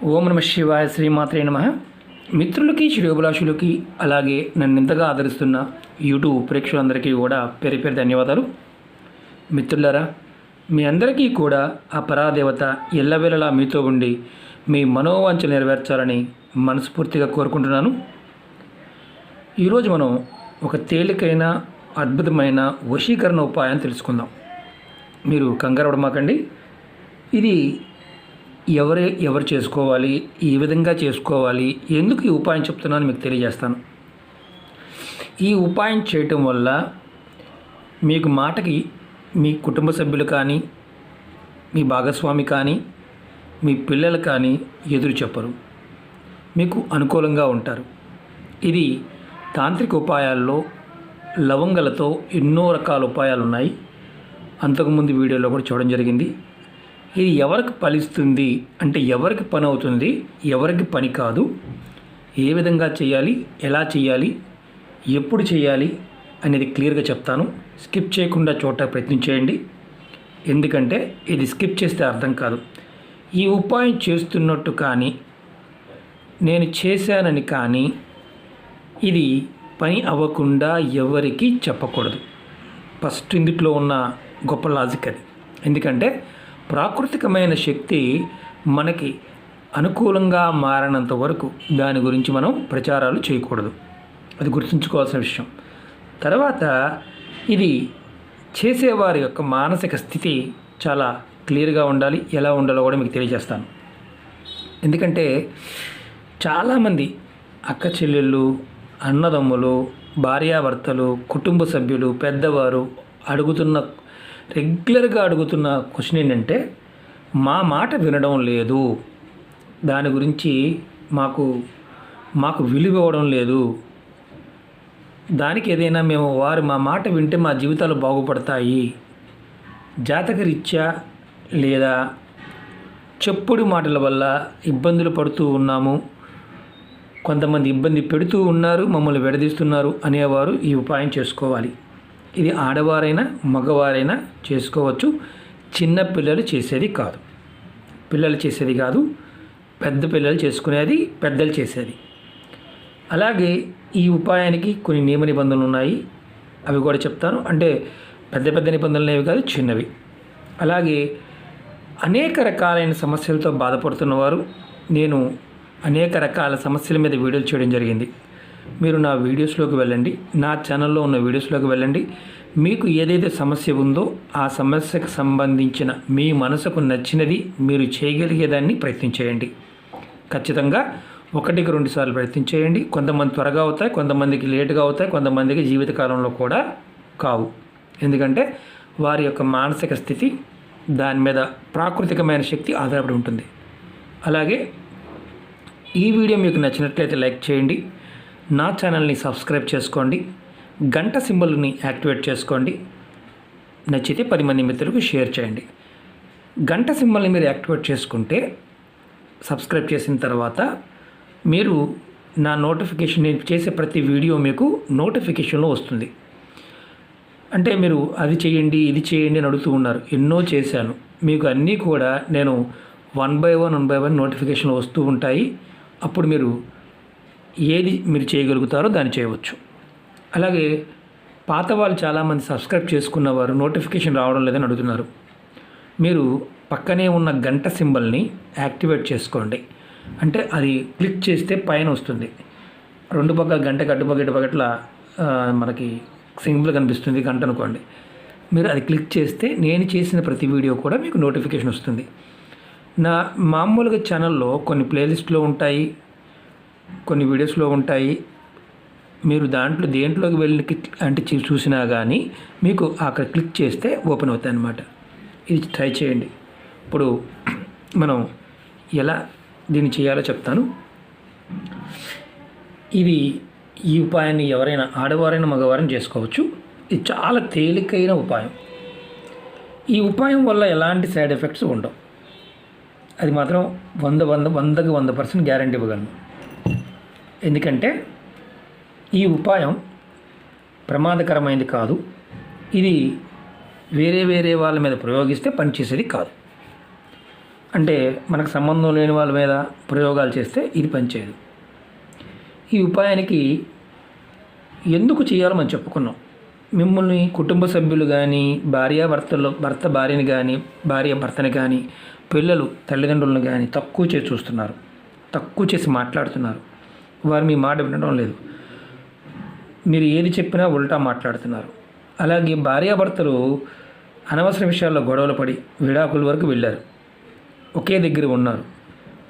ఓం నమ శివాయ, శ్రీమాత్రే నమః. మిత్రులకి, శ్రేయోభిలాషులకి, అలాగే నన్ను ఇంతగా ఆదరిస్తున్న యూట్యూబ్ ప్రేక్షకులందరికీ కూడా పేరు పేరు ధన్యవాదాలు. మిత్రులారా, మీ అందరికీ కూడా ఆ పరాదేవత ఎల్లవేళలా మీతో ఉండి మీ మనోవాంఛలు నెరవేర్చాలని మనస్ఫూర్తిగా కోరుకుంటున్నాను. ఈరోజు మనం ఒక తేలికైన అద్భుతమైన వశీకరణ ఉపాయాన్ని తెలుసుకుందాం. మీరు కంగారు పడమాకండి. ఇది ఎవరు చేసుకోవాలి, ఏ విధంగా చేసుకోవాలి, ఎందుకు ఈ ఉపాయం చెప్తున్నాను మీకు తెలియజేస్తాను. ఈ ఉపాయం చేయటం వల్ల మీకు మాటకి మీ కుటుంబ సభ్యులు కానీ, మీ భాగస్వామి కానీ, మీ పిల్లలు కానీ ఎదురు చెప్పరు, మీకు అనుకూలంగా ఉంటారు. ఇది తాంత్రిక ఉపాయాల్లో లవంగలతో ఎన్నో రకాల ఉపాయాలు ఉన్నాయి. అంతకుముందు వీడియోలో కూడా చూడడం జరిగింది. ఇది ఎవరికి ఫలిస్తుంది అంటే ఎవరికి పని అవుతుంది, ఎవరికి పని కాదు, ఏ విధంగా చేయాలి, ఎలా చేయాలి, ఎప్పుడు చేయాలి అనేది క్లియర్గా చెప్తాను. స్కిప్ చేయకుండా చూడటానికి ప్రయత్నం చేయండి. ఎందుకంటే ఇది స్కిప్ చేస్తే అర్థం కాదు. ఈ ఉపాయం చేస్తున్నట్టు కానీ, నేను చేశానని కానీ ఇది పని అవ్వకుండా ఎవరికి చెప్పకూడదు. ఫస్ట్ ఇందులో ఉన్న గొప్ప లాజిక్ అది. ఎందుకంటే ప్రాకృతికమైన శక్తి మనకి అనుకూలంగా మారినంత వరకు దాని గురించి మనం ప్రచారాలు చేయకూడదు. అది గుర్తుంచుకోవాల్సిన విషయం. తర్వాత ఇది చేసేవారి యొక్క మానసిక స్థితి చాలా క్లియర్గా ఉండాలి. ఎలా ఉండాలో కూడా మీకు తెలియజేస్తాను. ఎందుకంటే చాలామంది అక్క చెల్లెళ్ళు, అన్నదమ్ములు, భార్యాభర్తలు, కుటుంబ సభ్యులు, పెద్దవారు రెగ్యులర్గా అడుగుతున్న క్వశ్చన్ ఏంటంటే, మా మాట వినడం లేదు, దాని గురించి మాకు విలువ ఇవ్వడం లేదు, దానికి ఏదైనా మా మాట వింటే మా జీవితాలు బాగుపడతాయి, జాతకరీత్యా లేదా చెప్పుడు మాటల వల్ల ఇబ్బందులు పడుతూ ఉన్నాము, కొంతమంది ఇబ్బంది పెడుతూ ఉన్నారు, మమ్మల్ని విడదీస్తున్నారు అనేవారు ఈ ఉపాయం చేసుకోవాలి. ఇది ఆడవారైనా మగవారైనా చేసుకోవచ్చు. చిన్న పిల్లలు చేసేది కాదు, పెద్ద పిల్లలు చేసుకునేది, పెద్దలు చేసేది. అలాగే ఈ ఉపాయానికి కొన్ని నియమ నిబంధనలు ఉన్నాయి, అవి కూడా చెప్తాను. అంటే పెద్ద పెద్ద నిబంధనలు ఏవి కాదు, చిన్నవి. అలాగే అనేక రకాలైన సమస్యలతో బాధపడుతున్నవారు, నేను అనేక రకాల సమస్యల మీద వీడియోలు చేయడం జరిగింది. మీరు నా వీడియోస్లోకి వెళ్ళండి, నా ఛానల్లో ఉన్న వీడియోస్లోకి వెళ్ళండి. మీకు ఏదైతే సమస్య ఉందో ఆ సమస్యకు సంబంధించిన మీ మనసుకు నచ్చినది మీరు చేయగలిగేదాన్ని ప్రయత్నం చేయండి. ఖచ్చితంగా 1-2 సార్లు ప్రయత్నం చేయండి. కొంతమంది త్వరగా అవుతాయి, కొంతమందికి లేటుగా అవుతాయి, కొంతమందికి జీవితకాలంలో కూడా కావు. ఎందుకంటే వారి యొక్క మానసిక స్థితి, దాని మీద ప్రాకృతికమైన శక్తి ఆధారపడి ఉంటుంది. అలాగే ఈ వీడియో మీకు నచ్చినట్లయితే లైక్ చేయండి, నా ఛానల్ని సబ్స్క్రైబ్ చేసుకోండి, గంట సింబల్ని యాక్టివేట్ చేసుకోండి, నచ్చితే 10 మంది మిత్రులకు షేర్ చేయండి. గంట సింబల్ని మీరు యాక్టివేట్ చేసుకుంటే, సబ్స్క్రైబ్ చేసిన తర్వాత మీరు నా నోటిఫికేషన్, నేను చేసే ప్రతి వీడియో మీకు నోటిఫికేషన్లో వస్తుంది. అంటే మీరు అది చేయండి, ఇది చేయండి అని అడుగుతూ ఉన్నారు. ఎన్నో చేశాను, మీకు అన్నీ కూడా నేను 1 by 1 నోటిఫికేషన్లు వస్తూ ఉంటాయి. అప్పుడు మీరు ఏది మీరు చేయగలుగుతారో దాన్ని చేయవచ్చు. అలాగే పాత వాళ్ళు చాలామంది సబ్స్క్రైబ్ చేసుకున్నవారు నోటిఫికేషన్ రావడం లేదని అడుగుతున్నారు. మీరు పక్కనే ఉన్న గంట సింబల్ని యాక్టివేట్ చేసుకోండి. అంటే అది క్లిక్ చేస్తే పైన వస్తుంది, 2 పక్కల గంట ఇటుపక్కట్ల మనకి సింబల్ కనిపిస్తుంది, గంట అనుకోండి. మీరు అది క్లిక్ చేస్తే నేను చేసిన ప్రతి వీడియో కూడా మీకు నోటిఫికేషన్ వస్తుంది. నా మామూలుగా ఛానల్లో కొన్ని ప్లేలిస్ట్లో ఉంటాయి, కొన్ని వీడియోస్లో ఉంటాయి. మీరు దేంట్లోకి వెళ్ళి అంటే చూసినా కానీ మీకు అక్కడ క్లిక్ చేస్తే ఓపెన్ అవుతాయి అన్నమాట. ఇది ట్రై చేయండి. ఇప్పుడు మనం ఎలా దీన్ని చేయాలో చెప్తాను. ఈ ఉపాయాన్ని ఎవరైనా, ఆడవారైనా మగవారైనా చేసుకోవచ్చు. ఇది చాలా తేలికైన ఉపాయం. ఈ ఉపాయం వల్ల ఎలాంటి సైడ్ ఎఫెక్ట్స్ ఉండవు. అది మాత్రం 100% గ్యారంటీ ఇవ్వగలను. ఎందుకంటే ఈ ఉపాయం ప్రమాదకరమైనది కాదు. ఇది వేరే వాళ్ళ మీద ప్రయోగిస్తే పనిచేసేది కాదు. అంటే మనకు సంబంధం లేని వాళ్ళ మీద ప్రయోగాలు చేస్తే ఇది పనిచేయదు. ఈ ఉపాయానికి ఎందుకు చేయాలో మనం చెప్పుకున్నాం. మిమ్మల్ని కుటుంబ సభ్యులు కానీ, భర్త భార్యని కానీ, భార్య భర్తని కానీ, పిల్లలు తల్లిదండ్రులను కానీ తక్కువ చేసి చూస్తున్నారు, తక్కువ చేసి మాట్లాడుతున్నారు. వారు మీ మాట వినడం లేదు. మీరు ఏది చెప్పినా ఉల్టా మాట్లాడుతున్నారు. అలాగే భార్యాభర్తలు అనవసర విషయాల్లో గొడవలు పడి విడాకుల వరకు వెళ్ళారు. ఒకే దగ్గర ఉన్నారు,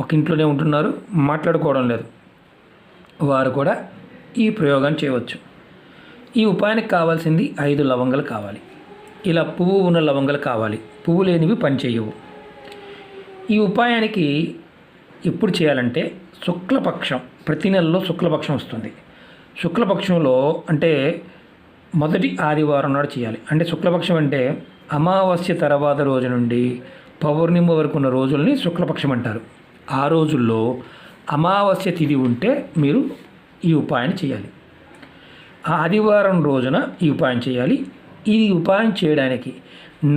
ఒక ఇంట్లోనే ఉంటున్నారు, మాట్లాడుకోవడం లేదు. వారు కూడా ఈ ప్రయోగాన్ని చేయవచ్చు. ఈ ఉపాయానికి కావాల్సింది 5 లవంగాలు కావాలి. ఇలా పువ్వు ఉన్న లవంగాలు కావాలి. పువ్వు లేనివి పనిచేయవు. ఈ ఉపాయానికి ఎప్పుడు చేయాలంటే శుక్లపక్షం, ప్రతి నెలలో శుక్లపక్షం వస్తుంది. శుక్లపక్షంలో అంటే మొదటి ఆదివారం నాడు చేయాలి. అంటే శుక్లపక్షం అంటే అమావాస్య తర్వాత రోజు నుండి పౌర్ణమి వరకు ఉన్న రోజుల్ని శుక్లపక్షం అంటారు. ఆ రోజుల్లో అమావాస్య తిథి ఉంటే మీరు ఈ ఉపాయాన్ని చేయాలి. ఆ ఆదివారం రోజున ఈ ఉపాయం చేయాలి. ఈ ఉపాయం చేయడానికి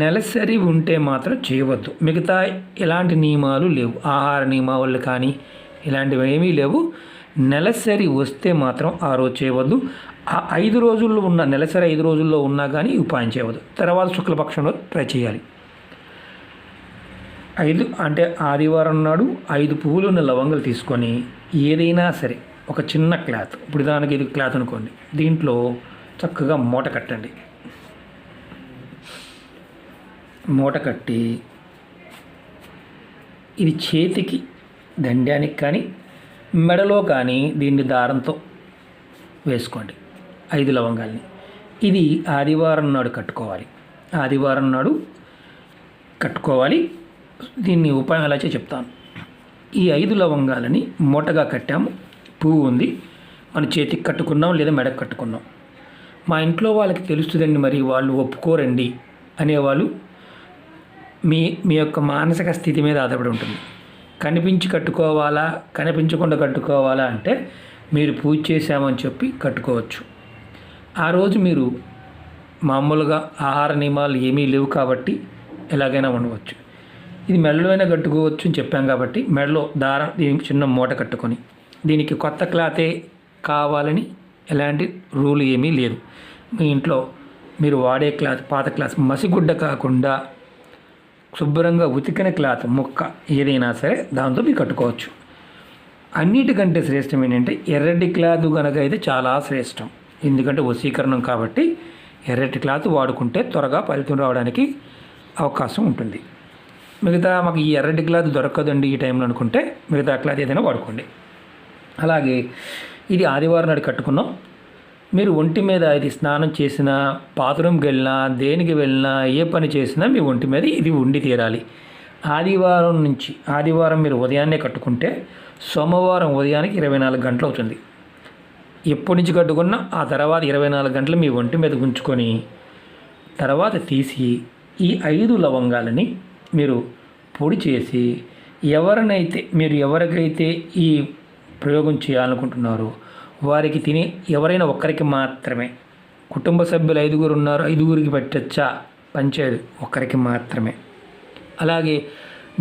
నెలసరి ఉంటే మాత్రం చేయవద్దు. మిగతా ఎలాంటి నియమాలు లేవు, ఆహార నియమాలు కానీ ఇలాంటివి ఏమీ లేవు. నెలసరి వస్తే మాత్రం ఆ రోజు చేయవద్దు. ఆ 5 రోజుల్లో ఉన్న నెలసరి 5 రోజుల్లో ఉన్నా కానీ ఈ ఉపాయం చేయవద్దు. తర్వాత శుక్లపక్షంలో ట్రై చేయాలి. 5 అంటే ఆదివారం నాడు 5 పువ్వులు ఉన్న లవంగాలు తీసుకొని ఏదైనా సరే ఒక చిన్న క్లాత్, ఇప్పుడు దానికి ఇది క్లాత్ అనుకోండి, దీంట్లో చక్కగా మూట కట్టండి. మూట కట్టి ఇది చేతికి దండానికి కానీ మెడలో కానీ దీన్ని దారంతో వేసుకోండి 5 లవంగాల్ని. ఇది ఆదివారం నాడు కట్టుకోవాలి. ఆదివారం నాడు కట్టుకోవాలి. దీన్ని ఉపాయం ఎలా చెప్తాను. ఈ 5 లవంగాలని మూటగా కట్టాము, పువ్వు ఉంది, మన చేతికి కట్టుకున్నాం లేదా మెడకు కట్టుకున్నాం. మా ఇంట్లో వాళ్ళకి తెలుస్తుందండి, మరి వాళ్ళు ఒప్పుకోరండి అనేవాళ్ళు మీ మీ యొక్క మానసిక స్థితి మీద ఆధారపడి ఉంటుంది. కనిపించి కట్టుకోవాలా, కనిపించకుండా కట్టుకోవాలా అంటే మీరు పూజ చేశామని చెప్పి కట్టుకోవచ్చు. ఆ రోజు మీరు మామూలుగా ఆహార నియమాలు ఏమీ లేవు కాబట్టి ఎలాగైనా ఉండవచ్చు. ఇది మెడలో అయినా కట్టుకోవచ్చు అని చెప్పాం కాబట్టి మెడలో దారం దీనికి చిన్న మూట కట్టుకొని, దీనికి కొత్త క్లాతే కావాలని ఎలాంటి రూల్ ఏమీ లేదు. మీ ఇంట్లో మీరు వాడే క్లాత్ పాత క్లాత్, మసిగుడ్డ కాకుండా శుభ్రంగా ఉతికిన క్లాత్ ముక్క ఏదైనా సరే దాంతో మీరు కట్టుకోవచ్చు. అన్నిటికంటే శ్రేష్టం ఏంటంటే ఎర్రటి క్లాత్ కనుక అయితే చాలా శ్రేష్టం. ఎందుకంటే వశీకరణం కాబట్టి ఎర్రటి క్లాత్ వాడుకుంటే త్వరగా ఫలితం రావడానికి అవకాశం ఉంటుంది. మిగతా మాకు ఈ ఎర్రటి క్లాత్ దొరకదండి ఈ టైంలో అనుకుంటే మిగతా క్లాత్ ఏదైనా వాడుకోండి. అలాగే ఇది ఆదివారం నాడు కట్టుకున్నాం. మీరు ఒంటి మీద ఇది స్నానం చేసినా, బాత్రూమ్కి వెళ్ళినా, దేనికి వెళ్ళినా, ఏ పని చేసినా మీ ఒంటి మీద ఇది ఉండి తీరాలి. ఆదివారం మీరు ఉదయాన్నే కట్టుకుంటే సోమవారం ఉదయానికి 24 గంటలు అవుతుంది. ఎప్పటి నుంచి కట్టుకున్నా ఆ తర్వాత 24 గంటలు మీ ఒంటి మీద ఉంచుకొని తర్వాత తీసి ఈ 5 లవంగాలని మీరు పొడి చేసి ఎవరికైతే ఈ ప్రయోగం చేయాలనుకుంటున్నారో వారికి ఎవరైనా ఒక్కరికి మాత్రమే, కుటుంబ సభ్యులు 5 ఉన్నారు, 5కి పెట్టచ్చా, పంచేది ఒక్కరికి మాత్రమే. అలాగే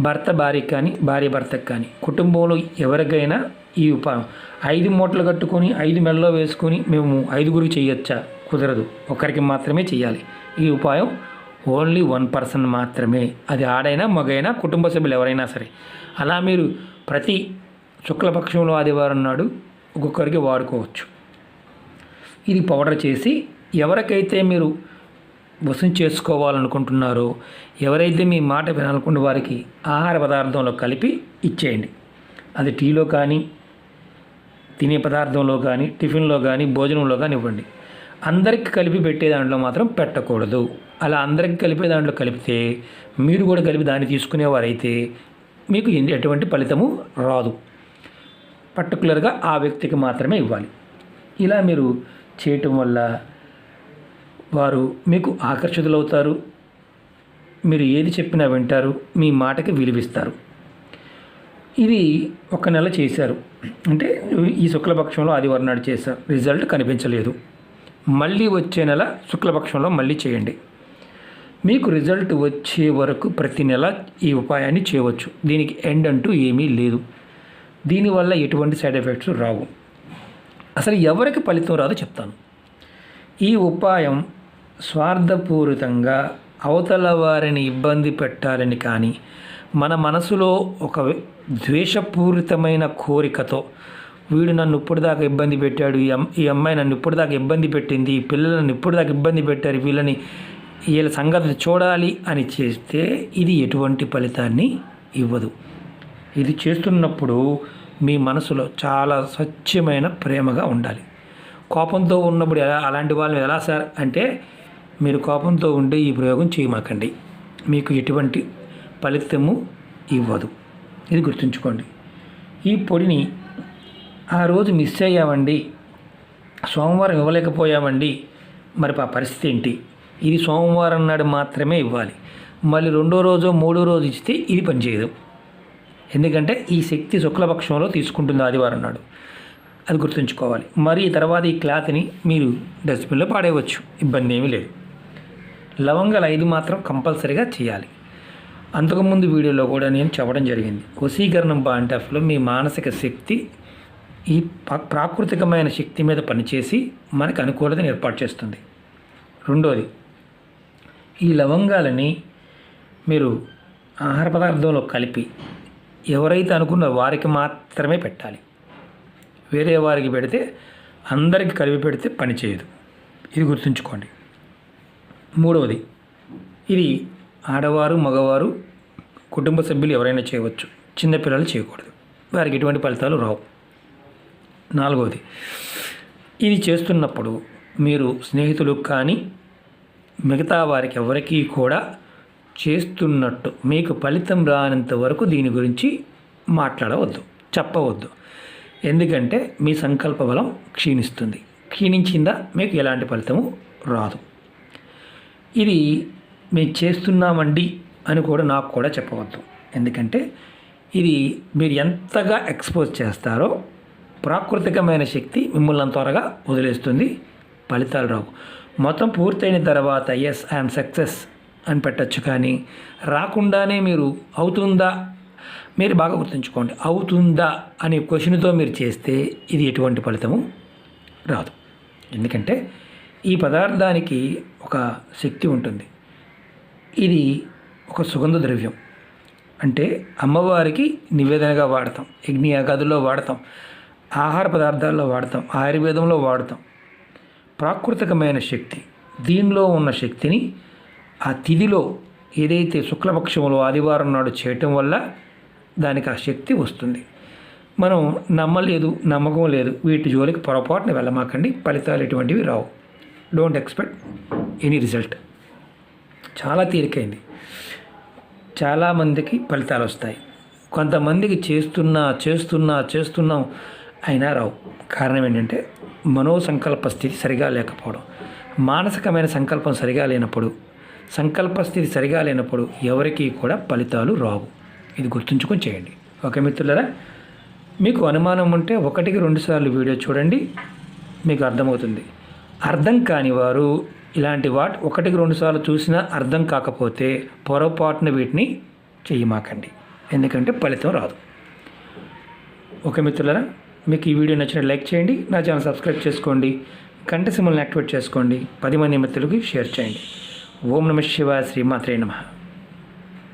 భర్త భార్యకి కానీ, భార్య భర్తకి కానీ, కుటుంబంలో ఎవరికైనా ఈ ఉపాయం 5 మూటలు కట్టుకొని 5 మెడలో వేసుకొని మేము 5 చేయొచ్చా, కుదరదు, ఒక్కరికి మాత్రమే చేయాలి. ఈ ఉపాయం ఓన్లీ 1 పర్సన్ మాత్రమే, అది ఆడైనా మగైనా కుటుంబ సభ్యులు ఎవరైనా సరే. అలా మీరు ప్రతి శుక్లపక్షంలో ఆదివారం నాడు ఒక్కొక్కరికి వాడుకోవచ్చు. ఇది పౌడర్ చేసి ఎవరికైతే మీరు వసం చేసుకోవాలనుకుంటున్నారో, ఎవరైతే మీ మాట వినాలనుకున్న వారికి ఆహార పదార్థంలో కలిపి ఇచ్చేయండి. అది టీలో కానీ, తినే పదార్థంలో కానీ, టిఫిన్లో కానీ, భోజనంలో కానీ ఇవ్వండి. అందరికి కలిపి పెట్టే దాంట్లో మాత్రం పెట్టకూడదు. అలా అందరికి కలిపే దాంట్లో కలిపితే మీరు కూడా కలిపి దాన్ని తీసుకునేవారైతే మీకు ఎటువంటి ఫలితము రాదు. పర్టికులర్గా ఆ వ్యక్తికి మాత్రమే ఇవ్వాలి. ఇలా మీరు చేయటం వల్ల వారు మీకు ఆకర్షితులవుతారు. మీరు ఏది చెప్పినా వింటారు, మీ మాటకి విలువిస్తారు. ఇది 1 నెల చేశారు అంటే ఈ శుక్లపక్షంలో ఆదివారం నాడు చేశారు, రిజల్ట్ కనిపించలేదు. మళ్ళీ వచ్చే నెల శుక్లపక్షంలో మళ్ళీ చేయండి. మీకు రిజల్ట్ వచ్చే వరకు ప్రతి నెల ఈ ఉపాయాన్ని చేయవచ్చు. దీనికి ఎండ్ అంటూ ఏమీ లేదు. దీనివల్ల ఎటువంటి సైడ్ ఎఫెక్ట్స్ రావు. అసలు ఎవరికి ఫలితం రాదో చెప్తాను. ఈ ఉపాయం స్వార్థపూరితంగా అవతల వారిని ఇబ్బంది పెట్టాలని కానీ, మన మనసులో ఒక ద్వేషపూరితమైన కోరికతో వీడు నన్ను ఇప్పటిదాకా ఇబ్బంది పెట్టాడు, ఈ అమ్మాయి నన్ను ఇప్పటిదాకా ఇబ్బంది పెట్టింది, ఈ పిల్లలు నన్ను ఇప్పటిదాకా ఇబ్బంది పెట్టారు, వీళ్ళ సంగతి చూడాలి అని చేస్తే ఇది ఎటువంటి ఫలితాన్ని ఇవ్వదు. ఇది చేస్తున్నప్పుడు మీ మనసులో చాలా స్వచ్ఛమైన ప్రేమగా ఉండాలి. కోపంతో ఉన్నప్పుడు అలాంటి వాళ్ళని ఎలా సార్ అంటే, మీరు కోపంతో ఉండే ఈ ప్రయోగం చేయమాకండి, మీకు ఎటువంటి ఫలితము ఇవ్వదు. ఇది గుర్తుంచుకోండి. ఈ పొడిని ఆ రోజు మిస్ అయ్యామండి, సోమవారం ఇవ్వలేకపోయామండి, మరి ఆ పరిస్థితి ఏంటి? ఇది సోమవారం నాడు మాత్రమే ఇవ్వాలి. మళ్ళీ రెండో రోజు మూడో రోజు ఇస్తే ఇది పనిచేయదు. ఎందుకంటే ఈ శక్తి శుక్లపక్షంలో తీసుకుంటుంది ఆదివారం నాడు. అది గుర్తుంచుకోవాలి. మరి తర్వాత ఈ క్లాత్ని మీరు డస్ట్బిన్లో పాడేయవచ్చు, ఇబ్బంది ఏమీ లేదు. లవంగాలు 5 మాత్రం కంపల్సరీగా చేయాలి. అంతకుముందు వీడియోలో కూడా నేను చెప్పడం జరిగింది. వశీకరణం పాయింట్ ఆఫ్లో మీ మానసిక శక్తి ఈ ప్రాకృతికమైన శక్తి మీద పనిచేసి మనకు అనుకూలతను ఏర్పాటు చేస్తుంది. రెండోది, ఈ లవంగాలని మీరు ఆహార పదార్థంలో కలిపి ఎవరైతే అనుకున్నారో వారికి మాత్రమే పెట్టాలి. వేరే వారికి పెడితే, అందరికి కలిపి పెడితే పనిచేయదు. ఇది గుర్తుంచుకోండి. మూడవది, ఇది ఆడవారు మగవారు కుటుంబ సభ్యులు ఎవరైనా చేయవచ్చు, చిన్నపిల్లలు చేయకూడదు, వారికి ఎటువంటి ఫలితాలు రావు. నాలుగవది, ఇది చేస్తున్నప్పుడు మీరు స్నేహితులకు కానీ మిగతా వారికి ఎవరికీ కూడా చేస్తున్నట్టు మీకు ఫలితం రానంత వరకు దీని గురించి మాట్లాడవద్దు, చెప్పవద్దు. ఎందుకంటే మీ సంకల్ప బలం క్షీణిస్తుంది. క్షీణించిందా మీకు ఎలాంటి ఫలితము రాదు. ఇది మేము చేస్తున్నామండి అని కూడా నాకు కూడా చెప్పవద్దు. ఎందుకంటే ఇది మీరు ఎంతగా ఎక్స్పోజ్ చేస్తారో ప్రాకృతికమైన శక్తి మిమ్మల్ని అంత త్వరగా వదిలేస్తుంది, ఫలితాలు రావు. మొత్తం పూర్తయిన తర్వాత ఎస్ ఐఎమ్ సక్సెస్ అని పెట్టచ్చు. కానీ రాకుండానే మీరు అవుతుందా, మీరు బాగా గుర్తుంచుకోండి, అవుతుందా అనే క్వశ్చన్తో మీరు చేస్తే ఇది ఎటువంటి ఫలితము రాదు. ఎందుకంటే ఈ పదార్థానికి ఒక శక్తి ఉంటుంది. ఇది ఒక సుగంధ ద్రవ్యం, అంటే అమ్మవారికి నివేదనగా వాడతాం, యజ్ఞయాగాదుల్లో వాడతాం, ఆహార పదార్థాల్లో వాడతాం, ఆయుర్వేదంలో వాడతాం. ప్రాకృతికమైన శక్తి, దీనిలో ఉన్న శక్తిని ఆ తిథిలో ఏదైతే శుక్లపక్షంలో ఆదివారం నాడు చేయటం వల్ల దానికి ఆ శక్తి వస్తుంది. మనం నమ్మలేదు, నమ్మకం లేదు, వీటి జోలికి పొరపాటున వెళ్ళమాకండి, ఫలితాలు ఎటువంటివి రావు. Don't expect any result. చాలా తేలికైంది. చాలామందికి ఫలితాలు వస్తాయి, కొంతమందికి చేస్తున్నాం అయినా రావు. కారణం ఏంటంటే మనోసంకల్ప స్థితి సరిగా లేకపోవడం. మానసికమైన సంకల్పం సరిగా లేనప్పుడు, సంకల్ప స్థితి సరిగా లేనప్పుడు ఎవరికీ కూడా ఫలితాలు రావు. ఇది గుర్తుంచుకొని చేయండి. ఓకే మిత్రులారా, మీకు అనుమానం ఉంటే 1-2 సార్లు వీడియో చూడండి, మీకు అర్థమవుతుంది. అర్థం కాని వారు ఇలాంటి 1-2 సార్లు చూసినా అర్థం కాకపోతే పొరపాటున వీటిని చేయమాకండి, ఎందుకంటే ఫలితం రాదు. ఓకే మిత్రులారా, మీకు ఈ వీడియో నచ్చినట్టు లైక్ చేయండి, నా ఛానల్ సబ్స్క్రైబ్ చేసుకోండి, గంట సింబల్ని యాక్టివేట్ చేసుకోండి, 10 మంది మిత్రులకి షేర్ చేయండి. ఓం నమః శివాయ, శ్రీమాత్రే నమః.